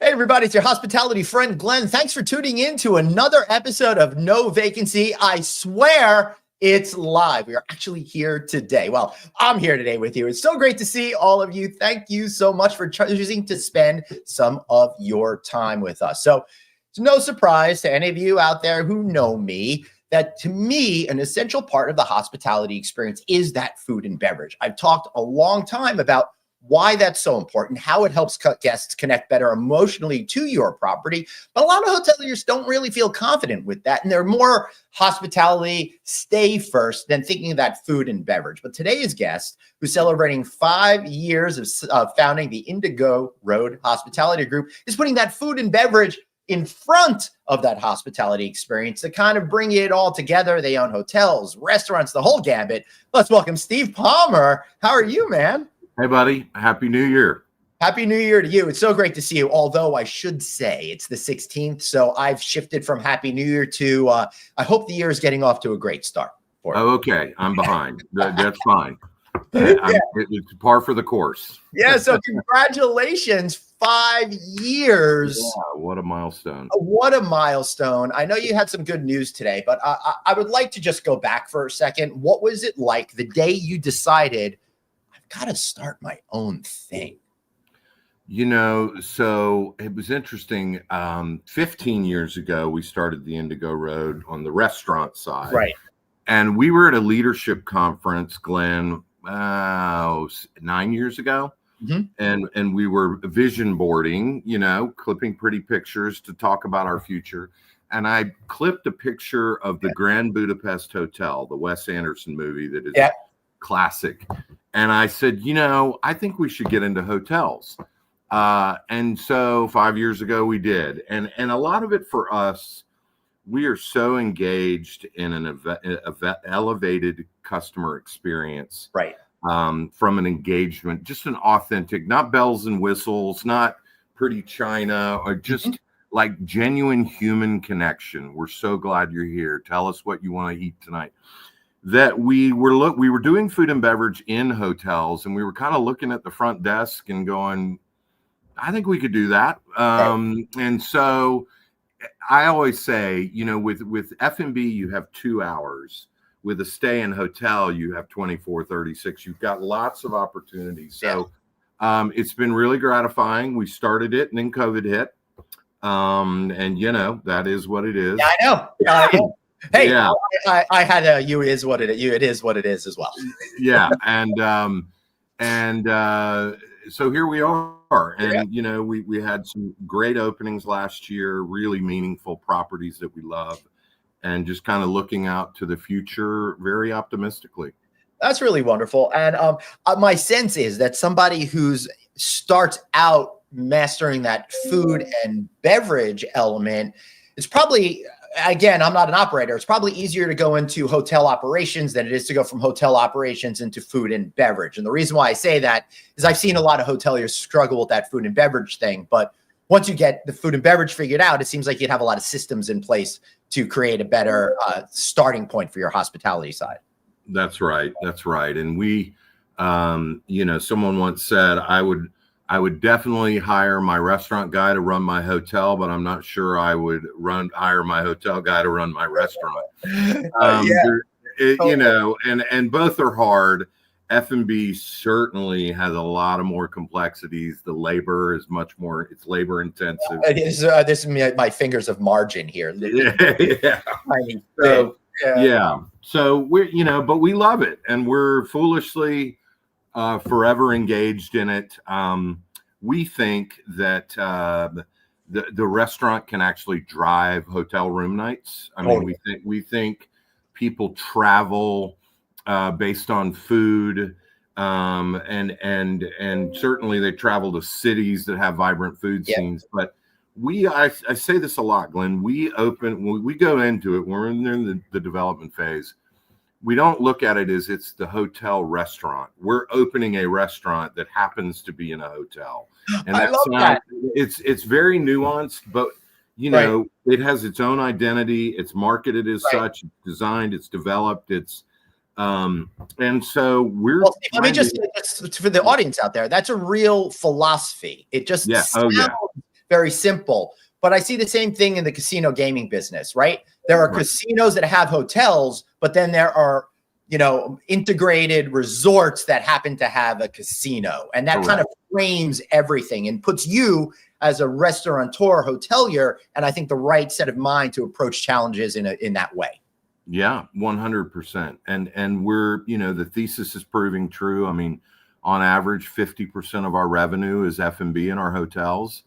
Hey, everybody, it's your hospitality friend, Glenn. Thanks for tuning in to another episode of No Vacancy. I swear it's live. We are actually here today. Well, I'm here today with you. It's so great to see all of you. Thank you so much for choosing to spend some of your time with us. So it's no surprise to any of you out there who know me that to me, an essential part of the hospitality experience is that food and beverage. I've talked a long time about why that's so important, how it helps guests connect better emotionally to your property. But a lot of hoteliers don't really feel confident with that. And they're more hospitality, stay first than thinking of that food and beverage. But today's guest, who's celebrating 5 years of founding the Indigo Road Hospitality Group, is putting that food and beverage in front of that hospitality experience to kind of bring it all together. They own hotels, restaurants, the whole gambit. Let's welcome Steve Palmer. How are you, man? Hey, buddy. Happy New Year. Happy New Year to you. It's so great to see you. Although I should say it's the 16th. So I've shifted from Happy New Year to I hope the year is getting off to a great start. Oh, okay. I'm behind. That's fine. It's par for the course. Yeah. So congratulations. 5 years. Yeah, what a milestone. What a milestone. I know you had some good news today, but I would like to just go back for a second. What was it like the day you decided got to start my own thing? You know, so it was interesting. 15 years ago, we started the Indigo Road on the restaurant side. Right. And we were at a leadership conference, Glenn, 9 years ago. Mm-hmm. And we were vision boarding, you know, clipping pretty pictures to talk about our future. And I clipped a picture of the Grand Budapest Hotel, the Wes Anderson movie that is classic. And I said, you know, I think we should get into hotels. And so 5 years ago we did. And a lot of it for us, we are so engaged in an elevated customer experience. Right. From an engagement, just an authentic, not bells and whistles, not pretty china, or just like genuine human connection. We're so glad you're here. Tell us what you want to eat tonight. That we were doing food and beverage in hotels, and we were kind of looking at the front desk and going, I think we could do that. And so I always say, you know, with F&B, you have 2 hours. With a stay in hotel, you have 24, 36. You've got lots of opportunities. So it's been really gratifying. We started it and then COVID hit. And you know, that is what it is. Yeah, I know. Hey, yeah. I had a you is what it is. It is what it is as well. Yeah, and so here we are, and you know, we had some great openings last year, really meaningful properties that we love, and just kind of looking out to the future very optimistically. That's really wonderful, and my sense is that somebody who's starts out mastering that food and beverage element, it's probably. Again, I'm not an operator. It's probably easier to go into hotel operations than it is to go from hotel operations into food and beverage. And the reason why I say that is I've seen a lot of hoteliers struggle with that food and beverage thing. But once you get the food and beverage figured out, it seems like you'd have a lot of systems in place to create a better starting point for your hospitality side. That's right. That's right. And we, you know, someone once said, I would definitely hire my restaurant guy to run my hotel, but I'm not sure I would hire my hotel guy to run my restaurant. You know, and both are hard. F&B certainly has a lot of more complexities. The labor is much more, it's labor intensive. It is, this is my fingers of margin here. Yeah. So we're, you know, but we love it, and we're foolishly forever engaged in it. We think that the restaurant can actually drive hotel room nights. I mean, we think people travel based on food, and certainly they travel to cities that have vibrant food scenes. But I say this a lot, Glenn. When we go into it, when we're in the development phase, we don't look at it as it's the hotel restaurant. We're opening a restaurant that happens to be in a hotel. And I love that. It's very nuanced, but you know, it has its own identity. It's marketed as such, it's designed, it's developed, it's and so we're let me just for the audience out there, that's a real philosophy. It just sounds very simple. But I see the same thing in the casino gaming business, right? There are casinos that have hotels, but then there are, integrated resorts that happen to have a casino. And that kind of frames everything and puts you as a restaurateur, hotelier, and I think the right set of mind to approach challenges in that way. Yeah, 100%. And we're, the thesis is proving true. I mean, on average, 50% of our revenue is F&B in our hotels.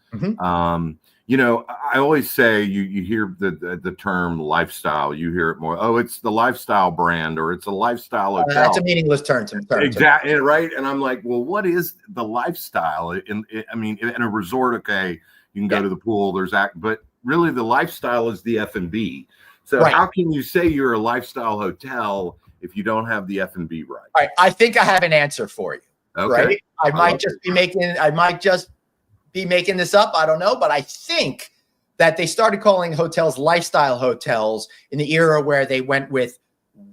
I always say you hear the term lifestyle. You hear it more. Oh, it's the lifestyle brand, or it's a lifestyle hotel. That's a meaningless term. Exactly, right. And I'm like, well, what is the lifestyle? In a resort, okay, you can go to the pool. But really, the lifestyle is the F&B. So how can you say you're a lifestyle hotel if you don't have the F&B right? All right, I think I have an answer for you. Okay. Right? I might just be making this up. I don't know, but I think that they started calling hotels lifestyle hotels in the era where they went with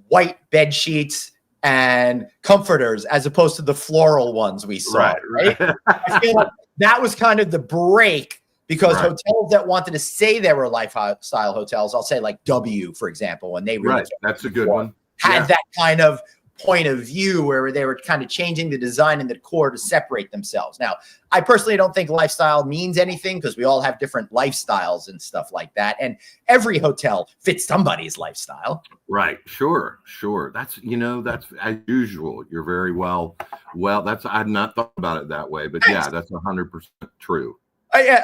white bed sheets and comforters as opposed to the floral ones we saw. Right? I feel like that was kind of the break, because hotels that wanted to say they were lifestyle hotels, I'll say like W, for example, and they really that's a good one. Had that kind of point of view where they were kind of changing the design and the decor to separate themselves. Now, I personally don't think lifestyle means anything, because we all have different lifestyles and stuff like that. And every hotel fits somebody's lifestyle. Right. Sure. That's as usual. You're very well, I've not thought about it that way, but yeah, that's 100% true.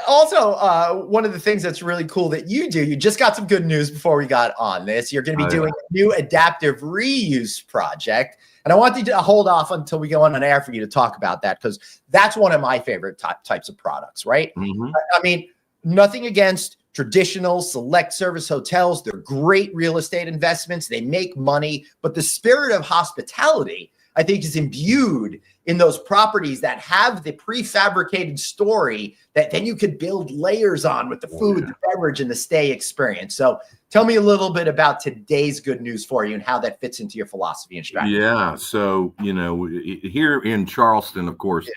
Also, one of the things that's really cool that you do, you just got some good news before we got on this. You're going to be doing a new adaptive reuse project. And I want you to hold off until we go on air for you to talk about that, because that's one of my favorite types of products, right? I mean, nothing against traditional select service hotels. They're great real estate investments. They make money. But the spirit of hospitality, I think, is imbued in those properties that have the prefabricated story that then you could build layers on with the food, the beverage, and the stay experience. So tell me a little bit about today's good news for you and how that fits into your philosophy and strategy. Yeah. So, here in Charleston, of course,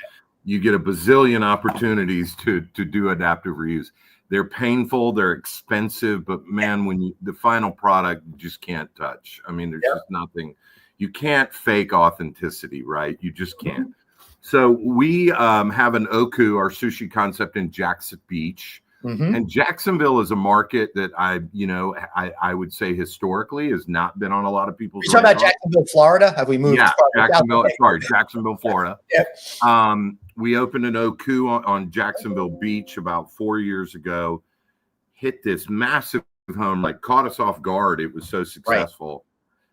you get a bazillion opportunities to do adaptive reuse. They're painful, they're expensive, but man, when the final product you just can't touch. I mean, there's just nothing. You can't fake authenticity, right? You just can't. So we have an Oku, our sushi concept, in Jackson Beach. And Jacksonville is a market that I would say historically has not been on a lot of people's radar. You're talking about Jacksonville, Florida? Have we moved? Yeah, Jacksonville, Florida. We opened an Oku on Jacksonville Beach about 4 years ago. Hit this massive home, caught us off guard. It was so successful.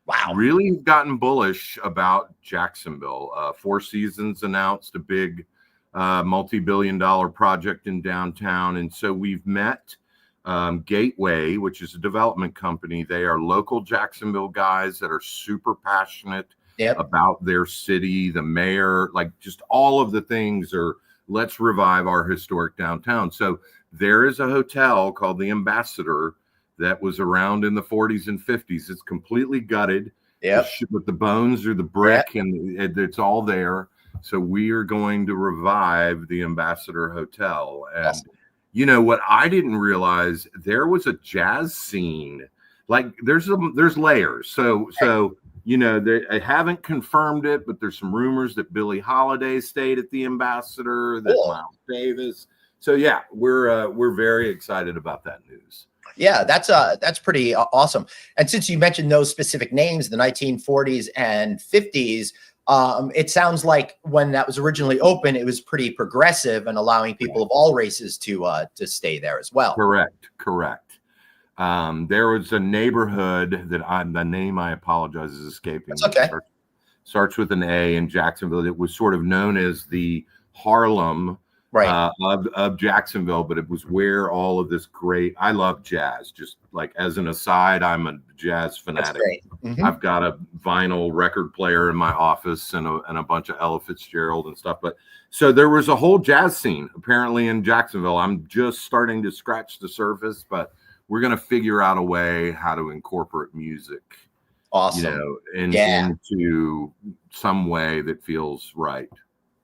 Wow. Really gotten bullish about Jacksonville. Four Seasons announced a big multi-billion-dollar project in downtown. And so we've met Gateway, which is a development company. They are local Jacksonville guys that are super passionate about their city, the mayor, just all of the things are, let's revive our historic downtown. So there is a hotel called the Ambassador that was around in the 40s and 50s. It's completely gutted. With the bones or the brick, and it's all there. So we are going to revive the Ambassador Hotel. And what I didn't realize, there was a jazz scene. There's layers. So I haven't confirmed it, but there's some rumors that Billie Holiday stayed at the Ambassador, that Miles Davis. So yeah, we're very excited about that news. Yeah, that's pretty awesome. And since you mentioned those specific names, the 1940s and 50s, it sounds like when that was originally open, it was pretty progressive and allowing people of all races to stay there as well. Correct. There was a neighborhood that the name, I apologize, is escaping. It's okay. Starts with an A in Jacksonville. It was sort of known as the Harlem of Jacksonville, but it was where all of this I love jazz. Just as an aside, I'm a jazz fanatic. I've got a vinyl record player in my office and a bunch of Ella Fitzgerald and stuff. But so there was a whole jazz scene apparently in Jacksonville. I'm just starting to scratch the surface, but we're going to figure out a way how to incorporate music, into some way that feels right.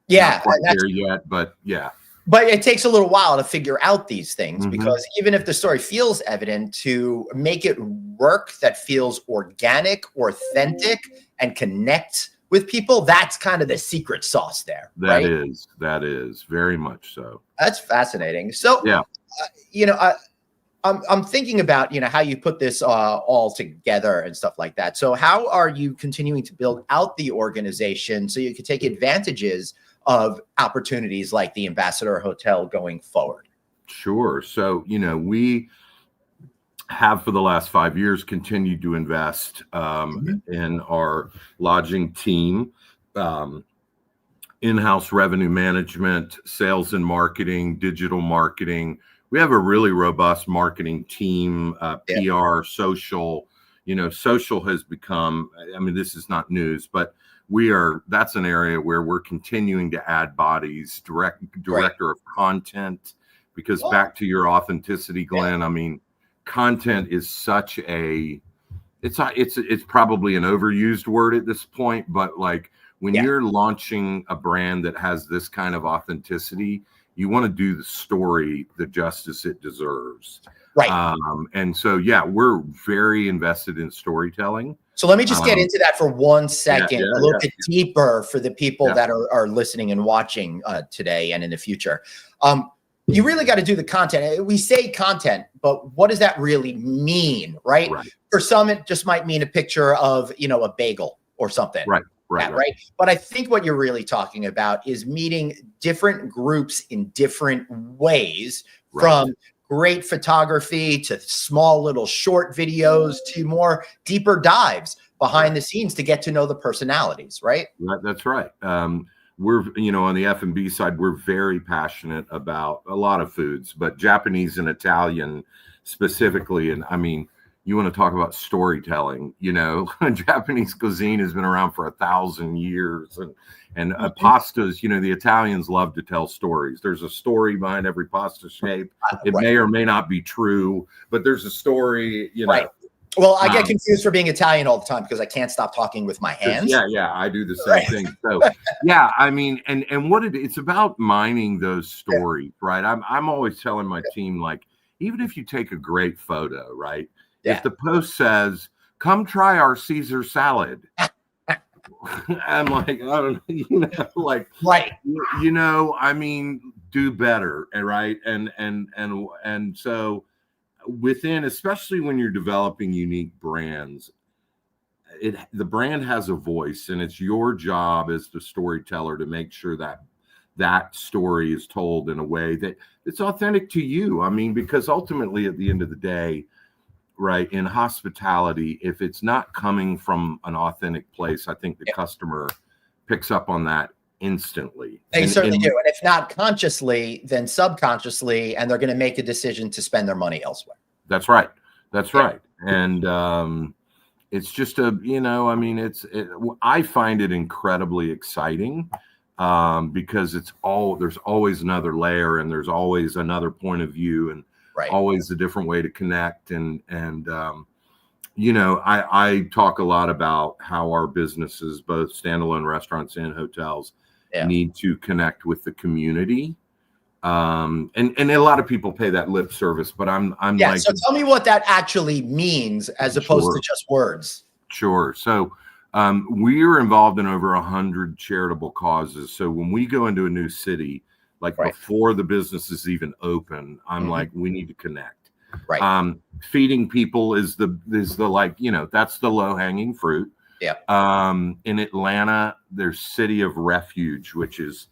Yeah, not quite there yet, but yeah. But it takes a little while to figure out these things, Mm-hmm. because even if the story feels evident, to make it work that feels organic, authentic, and connect with people, that's kind of the secret sauce there, right? That is very much so. That's fascinating. So, Yeah. You know, I'm thinking about, how you put this all together and stuff like that. So how are you continuing to build out the organization so you can take advantages of opportunities like the Ambassador Hotel going forward? Sure. So, we have for the last 5 years continued to invest in our lodging team, in-house revenue management, sales and marketing, digital marketing. We have a really robust marketing team, PR, social. Social has become, I mean, this is not news, but that's an area where we're continuing to add bodies, director of content, because back to your authenticity, Glenn, I mean, content is such it's probably an overused word at this point, but like when you're launching a brand that has this kind of authenticity, you want to do the story the justice it deserves. Right. And so, we're very invested in storytelling. So let me just get into that for 1 second, a little bit deeper for the people that are listening and watching today and in the future. You really got to do the content. We say content, but what does that really mean, right? For some, it just might mean a picture of, a bagel or something. Right. But I think what you're really talking about is meeting different groups in different ways, from great photography to small little short videos to more deeper dives behind the scenes to get to know the personalities, right? That's right. We're, on the F&B side, we're very passionate about a lot of foods, but Japanese and Italian specifically. And I mean, you want to talk about storytelling, Japanese cuisine has been around for 1,000 years, and pastas, the Italians love to tell stories. There's a story behind every pasta shape. It may or may not be true, but there's a story, Well, I get confused for being Italian all the time because I can't stop talking with my hands. Yeah, I do the same thing. So, I mean, and it's about mining those stories, right? I'm always telling my team, like, even if you take a great photo, right? If the post says, "Come try our Caesar salad," I'm like, I don't know, I mean, do better, right? And so within, especially when you're developing unique brands, the brand has a voice, and it's your job as the storyteller to make sure that story is told in a way that it's authentic to you. I mean, because ultimately at the end of the day, right, in hospitality, if it's not coming from an authentic place, I think the customer picks up on that instantly. They certainly do. And if not consciously, then subconsciously, and they're going to make a decision to spend their money elsewhere. That's right. And it's just I mean, I find it incredibly exciting because there's always another layer, and there's always another point of view, and always a different way to connect. And I talk a lot about how our businesses, both standalone restaurants and hotels, need to connect with the community. And a lot of people pay that lip service, but I'm like, so tell me what that actually means as opposed to just words. Sure. So we are involved in over 100 charitable causes. So when we go into a new city, like before the business is even open, I'm like, we need to connect. Feeding people is the that's the low hanging fruit. In Atlanta, there's City of Refuge, which is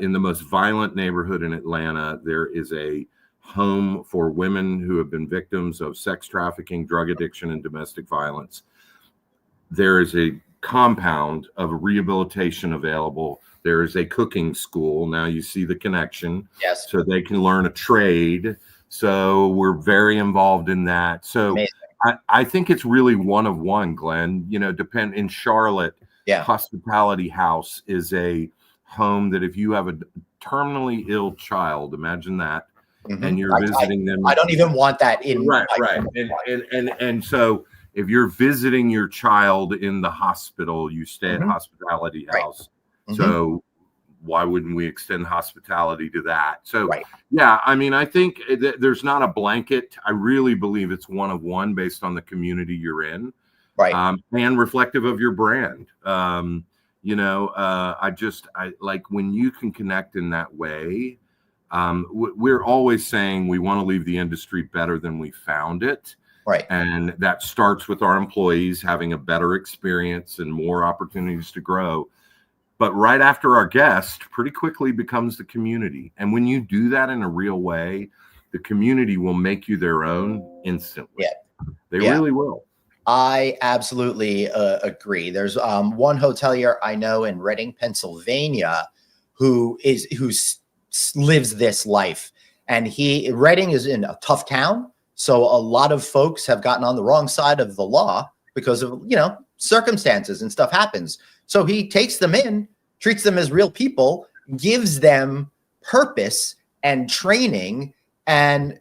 in the most violent neighborhood in Atlanta. There is a home for women who have been victims of sex trafficking, drug addiction, and domestic violence. There is a compound of rehabilitation available. There is a cooking school. Now you see the connection. So they can learn a trade. So we're very involved in that. So I think it's really one of one, Glenn. In Charlotte, Hospitality House is a home that if you have a terminally ill child, imagine that, and you're visiting them. I don't even want that in. Right. And so if you're visiting your child in the hospital, you stay at Hospitality House. So why wouldn't we extend hospitality to that? So, Right. yeah, I mean, I think there's not a blanket. I really believe it's one of one based on the community you're in, Right. and reflective of your brand. I like when you can connect in that way. We're always saying we want to leave the industry better than we found it. Right. And that starts with our employees having a better experience and more opportunities to grow. But right after our guest pretty quickly becomes the community. And when you do that in a real way, the community will make you their own instantly. Yeah. They really will. I absolutely agree. There's one hotelier I know in Reading, Pennsylvania, who lives this life. And Reading is in a tough town. So a lot of folks have gotten on the wrong side of the law because of, circumstances and stuff happens. So he takes them in, treats them as real people, gives them purpose and training, and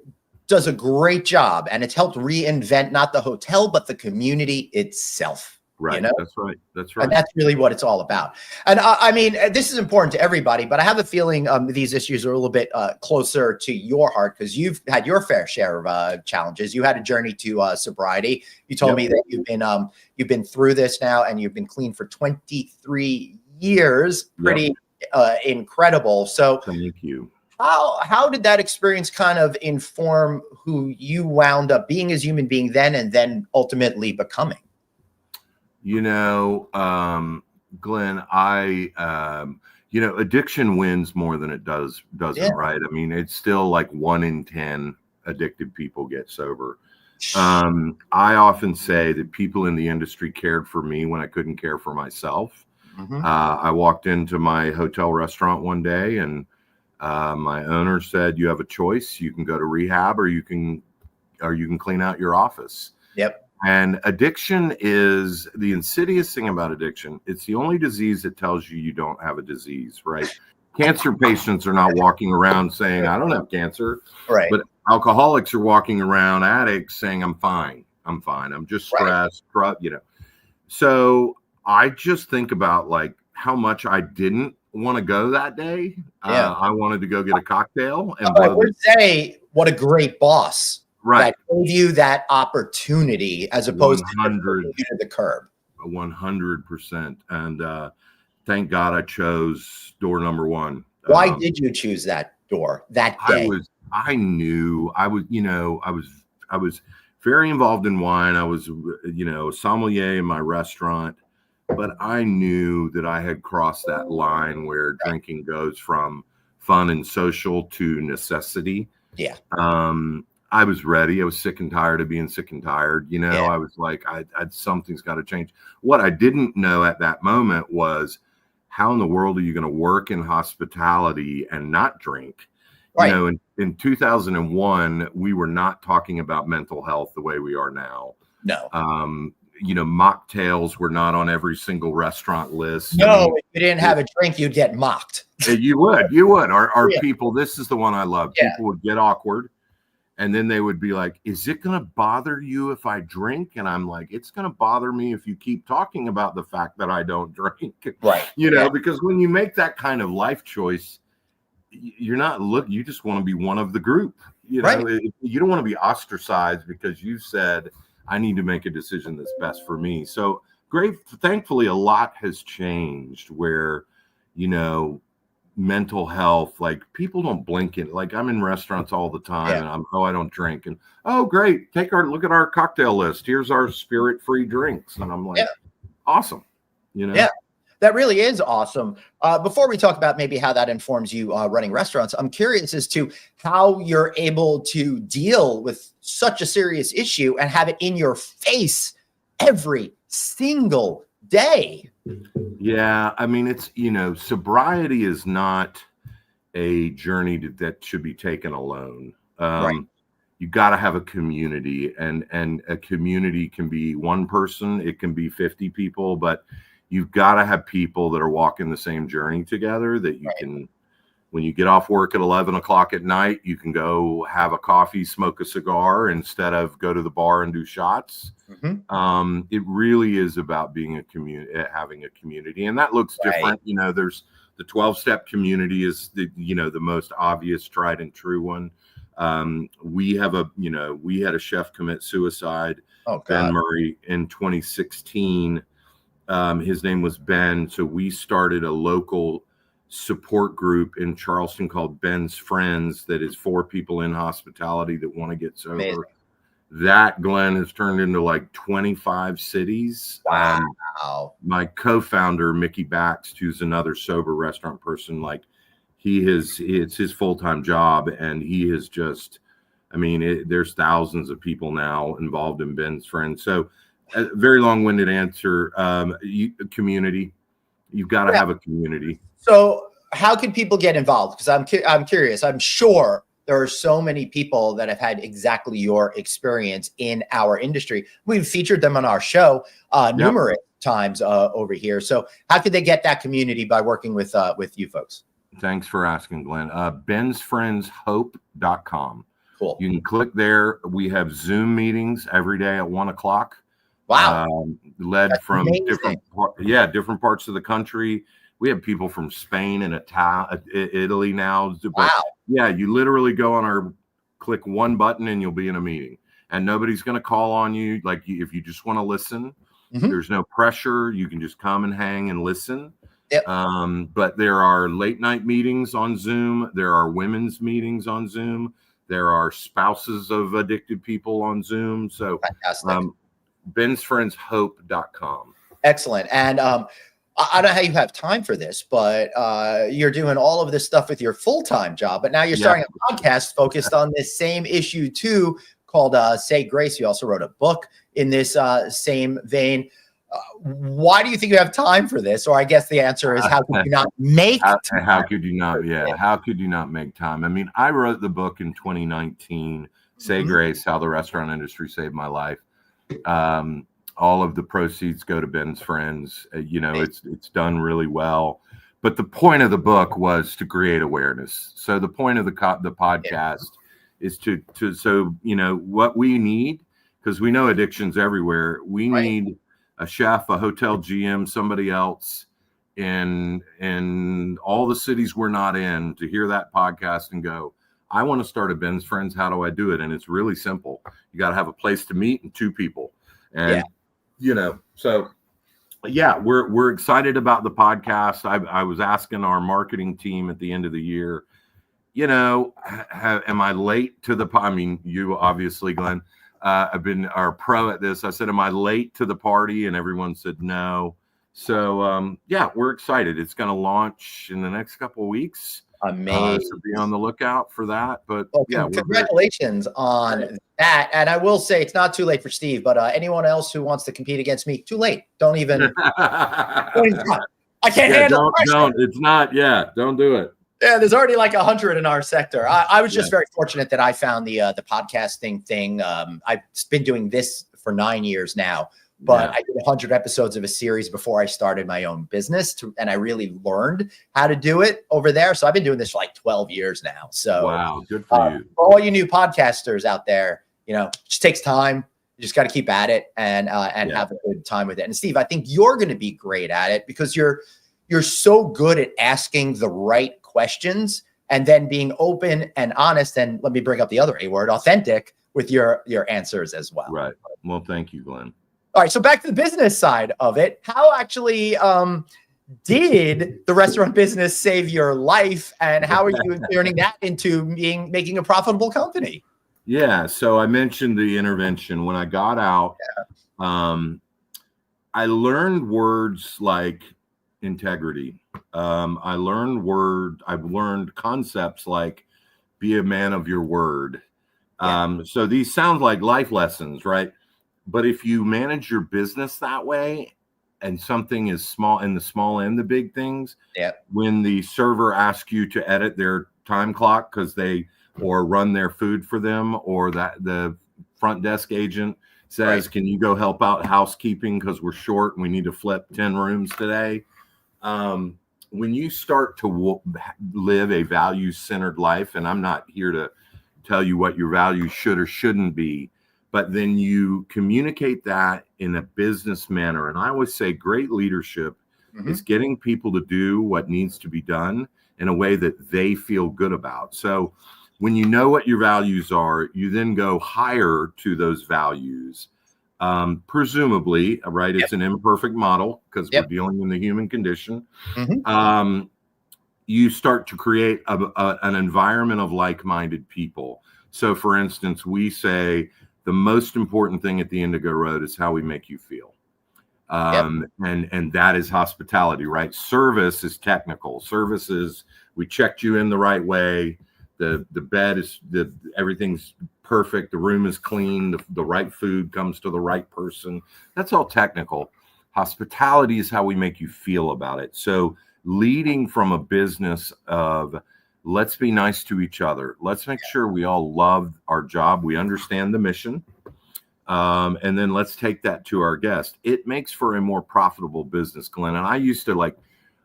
does a great job. And it's helped reinvent not the hotel, but the community itself. Right. That's right. And that's really what it's all about. And I mean, this is important to everybody, but I have a feeling these issues are a little bit closer to your heart because you've had your fair share of challenges. You had a journey to sobriety. You told me that you've been through this now and you've been clean for 23 years. Pretty incredible. So thank you. How did that experience kind of inform who you wound up being as a human being then and then ultimately becoming? Glenn, addiction wins more than it doesn't, right? I mean, it's still like 1 in 10 addicted people get sober. I often say that people in the industry cared for me when I couldn't care for myself. I walked into my hotel restaurant one day and my owner said, you have a choice. You can go to rehab or you can clean out your office. Yep. And addiction is the insidious thing about addiction. It's the only disease that tells you don't have a disease, right? Cancer patients are not walking around saying, I don't have cancer. Right. But alcoholics are walking around, addicts saying, I'm fine. I'm just stressed, So I just think about like how much I didn't want to go that day. I wanted to go get a cocktail. And I would say what a great boss. Right. That gave you that opportunity as opposed to the curb. 100%. And thank God I chose door number one. Why did you choose that door that day? I was very involved in wine. I was, a sommelier in my restaurant, but I knew that I had crossed that line where drinking goes from fun and social to necessity. Yeah. I was ready. I was sick and tired of being sick and tired. I was like, something's got to change. What I didn't know at that moment was how in the world are you going to work in hospitality and not drink? Right. In 2001, we were not talking about mental health the way we are now. No. Mocktails were not on every single restaurant list. No, if you didn't have a drink, you'd get mocked. You would. Our people, this is the one I love. Yeah. People would get awkward. And then they would be like, is it going to bother you if I drink? And I'm like, it's going to bother me if you keep talking about the fact that I don't drink. Right. Because when you make that kind of life choice, you just want to be one of the group. You don't want to be ostracized because you said, I need to make a decision that's best for me. So thankfully, a lot has changed where, mental health, like people don't blink it. Like I'm in restaurants all the time and I don't drink. And great. Look at our cocktail list. Here's our spirit-free drinks. And I'm like, awesome. Yeah, that really is awesome. Before we talk about maybe how that informs you running restaurants, I'm curious as to how you're able to deal with such a serious issue and have it in your face every single day. Yeah, I mean, it's, sobriety is not a journey that should be taken alone. You got to have a community, and a community can be one person, it can be 50 people, but you've got to have people that are walking the same journey together that you can, when you get off work at 11 o'clock at night, you can go have a coffee, smoke a cigar instead of go to the bar and do shots. It really is about being having a community, and that looks different. There's The 12-step community is the most obvious, tried and true one. We had a chef commit suicide, Oh, Ben God. Murray, in 2016. His name was Ben. So we started a local support group in Charleston called Ben's Friends that is for people in hospitality that want to get sober. Amazing. That, Glenn, has turned into like 25 cities. Wow. My co-founder, Mickey Baxt, who's another sober restaurant person, like it's his full-time job, and he has just, there's thousands of people now involved in Ben's Friends. So a very long-winded answer. Community. You've got to have a community. So how can people get involved? Because I'm curious. I'm sure there are so many people that have had exactly your experience in our industry. We've featured them on our show numerous times over here. So how could they get that community by working with you folks? Thanks for asking, Glenn. bensfriendshope.com. Cool. You can click there. We have Zoom meetings every day at 1:00. Wow. Led That's from amazing. different parts of the country. We have people from Spain and Italy now. Wow. Yeah, you literally click one button and you'll be in a meeting, and nobody's going to call on you. Like, if you just want to listen, there's no pressure. You can just come and hang and listen. Yep. But there are late night meetings on Zoom. There are women's meetings on Zoom. There are spouses of addicted people on Zoom. So fantastic. bensfriendshope.com. Excellent. And I don't know how you have time for this, but you're doing all of this stuff with your full-time job, but now you're starting a podcast focused on this same issue too, called Say Grace. You also wrote a book in this same vein. Why do you think you have time for this? Or I guess the answer is, how could you not make time? How could you not? Yeah. How could you not make time? I wrote the book in 2019, Say Grace, How the Restaurant Industry Saved My Life. All of the proceeds go to Ben's Friends. It's done really well. But the point of the book was to create awareness. So the point of the podcast is to what we need, because we know addiction's everywhere. We need a chef, a hotel GM, somebody else in all the cities we're not in to hear that podcast and go, I want to start a Ben's Friends. How do I do it? And it's really simple. You got to have a place to meet and two people. And, we're excited about the podcast. I was asking our marketing team at the end of the year, am I late to the, you obviously, Glenn, I've been our pro at this. I said, am I late to the party? And everyone said no. So, we're excited. It's going to launch in the next couple of weeks. Amazing. So be on the lookout for that. But congratulations on that. And I will say, it's not too late for Steve, but anyone else who wants to compete against me, too late. Don't even. I can't handle it. It's not. Yeah, don't do it. Yeah, there's already like 100 in our sector. I was just very fortunate that I found the podcasting thing. I've been doing this for 9 years now, but I did 100 episodes of a series before I started my own business, and I really learned how to do it over there. So I've been doing this for like 12 years now. So wow, good for you. For all you new podcasters out there, it just takes time. You just got to keep at it and have a good time with it. And Steve, I think you're going to be great at it because you're so good at asking the right questions and then being open and honest. And let me bring up the other A word, authentic, with your answers as well. Right. Well, thank you, Glenn. All right. So back to the business side of it. How actually did the restaurant business save your life, and how are you turning that into making a profitable company? Yeah. So I mentioned the intervention. When I got out, I learned words like integrity. I've learned concepts like be a man of your word. So these sound like life lessons, right? But if you manage your business that way, and something is small, in the small and the big things, when the server asks you to edit their time clock or run their food for them, or that the front desk agent says, can you go help out housekeeping because we're short and we need to flip 10 rooms today? When you start to live a value-centered life, and I'm not here to tell you what your values should or shouldn't be, but then you communicate that in a business manner. And I always say great leadership It's getting people to do what needs to be done in a way that they feel good about. So when you know what your values are, you then go higher to those values. Presumably, right? It's an imperfect model because we're dealing in the human condition. You start to create an environment of like-minded people. So for instance, we say the most important thing at the Indigo Road is how we make you feel. And that is hospitality, right? Service is technical. Service is we checked you in the right way. The bed is everything's perfect. The room is clean. The right food comes to the right person. That's all technical. Hospitality is how we make you feel about it. So leading from a business of let's be nice to each other. Let's make sure we all love our job. We understand the mission. And then let's take that to our guest. It makes for a more profitable business, Glenn. And I used to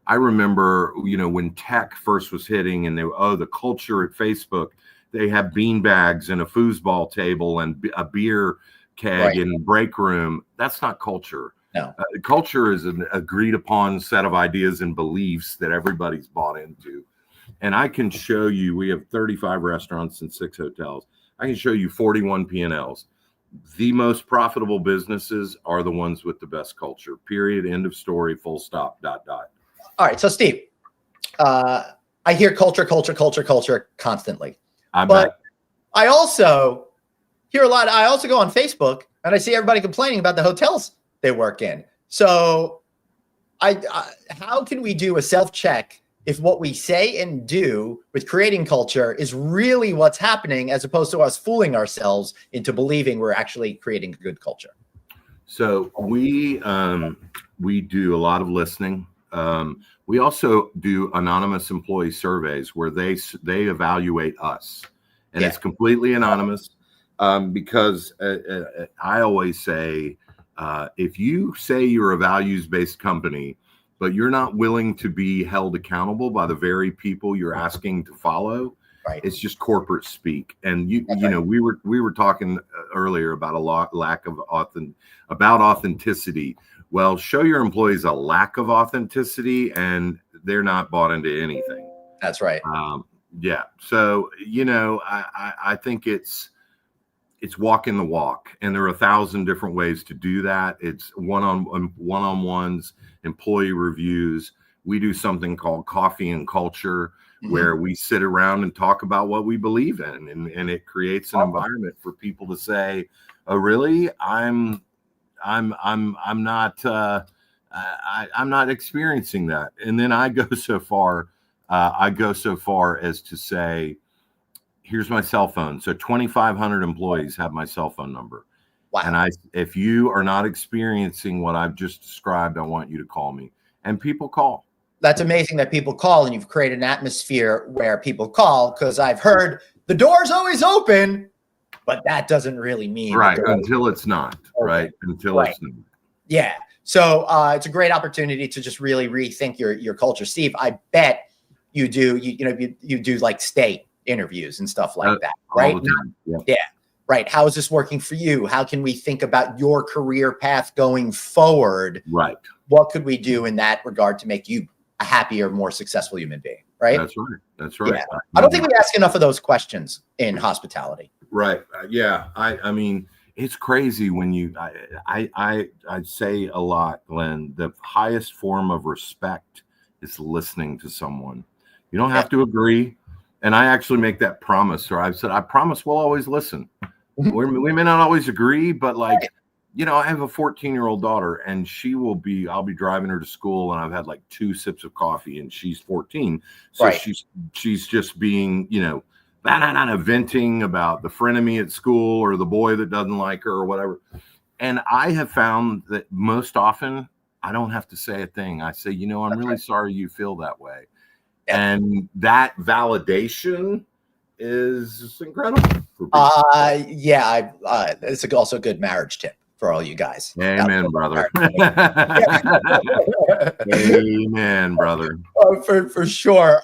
I remember, when tech first was hitting and the culture at Facebook, they have bean bags and a foosball table and a beer keg in the break room. That's not culture. No. Culture is an agreed upon set of ideas and beliefs that everybody's bought into. And I can show you, we have 35 restaurants and 6 hotels. I can show you 41 P&Ls. The most profitable businesses are the ones with the best culture, period, end of story, full stop, ... All right. So Steve, I hear culture constantly. But I also hear a lot. I also go on Facebook and I see everybody complaining about the hotels they work in. So how can we do a self-check if what we say and do with creating culture is really what's happening, as opposed to us fooling ourselves into believing we're actually creating a good culture? So we do a lot of listening. We also do anonymous employee surveys where they evaluate us, and it's completely anonymous because I always say, if you say you're a values-based company, but you're not willing to be held accountable by the very people you're asking to follow, it's just corporate speak. And we were talking earlier about lack of authenticity. Well, show your employees a lack of authenticity and they're not bought into anything. That's right. So, I think it's walking the walk, and there are 1,000 different ways to do that. It's one-on-ones, employee reviews. We do something called Coffee and Culture, where we sit around and talk about what we believe in, and it creates an environment for people to say, "Oh, really? I'm not experiencing that." And then I go so far as to say, here's my cell phone. So 2,500 employees have my cell phone number. Wow. And if you are not experiencing what I've just described, I want you to call me. And people call. That's amazing that people call, and you've created an atmosphere where people call, because I've heard the door's always open, but that doesn't really mean until it's not. Right. Until it's not. Yeah. So it's a great opportunity to just really rethink your culture. Steve, I bet you do, you do like state interviews and stuff like that, right? Yeah. Right. How is this working for you? How can we think about your career path going forward? Right. What could we do in that regard to make you a happier, more successful human being? Right. That's right. Yeah. I don't think we ask enough of those questions in hospitality. Right. Yeah. I mean, it's crazy when I say a lot, Glenn, the highest form of respect is listening to someone. You don't have to agree. And I actually make that promise, or I've said, I promise we'll always listen. We may not always agree, but I have a 14-year-old daughter, and I'll be driving her to school, and I've had like 2 sips of coffee, and she's 14. So she's just being, venting about the frenemy at school or the boy that doesn't like her or whatever. And I have found that most often I don't have to say a thing. I say, I'm really sorry you feel that way. And that validation is incredible. It's also a good marriage tip for all you guys. Amen, brother. Amen, brother. For sure.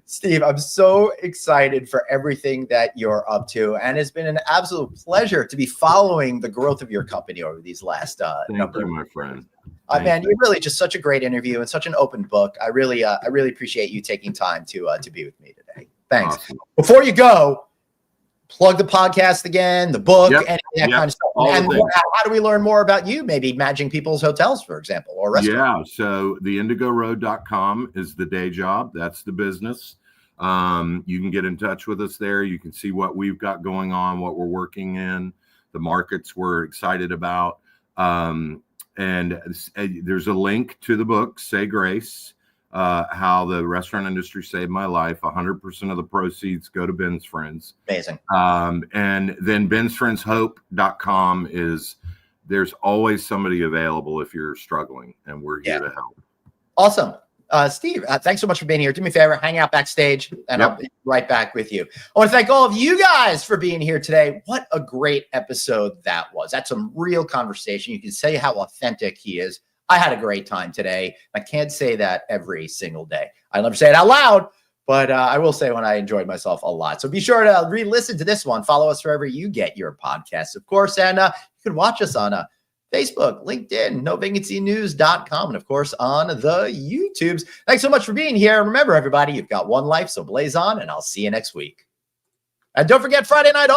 Steve, I'm so excited for everything that you're up to, and it's been an absolute pleasure to be following the growth of your company over these last Thank you, my friend. Man, you're really just such a great interview and such an open book. I really appreciate you taking time to be with me today. Thanks. Awesome. Before you go, plug the podcast again, the book, and that kind of stuff. And how do we learn more about you? Maybe managing people's hotels, for example, or restaurants. Yeah. So the indigoroad.com is the day job. That's the business. You can get in touch with us there. You can see what we've got going on, what we're working in, the markets we're excited about. And there's a link to the book, Say Grace, how the restaurant industry saved my life. 100% of the proceeds go to Ben's Friends. Amazing. And then bensfriendshope.com is, there's always somebody available if you're struggling, and we're here to help. Awesome. Steve, thanks so much for being here. Do me a favor, hang out backstage, and I'll be right back with you. I want to thank all of you guys for being here today. What a great episode that was. That's some real conversation. You can say how authentic he is. I had a great time today. I can't say that every single day. I never say it out loud, but I will say when I enjoyed myself a lot. So be sure to re-listen to this one. Follow us wherever you get your podcasts, of course. And you can watch us on Facebook, LinkedIn, novacancynews.com, and of course on the YouTubes. Thanks so much for being here. Remember, everybody, you've got one life, so blaze on, and I'll see you next week. And don't forget Friday night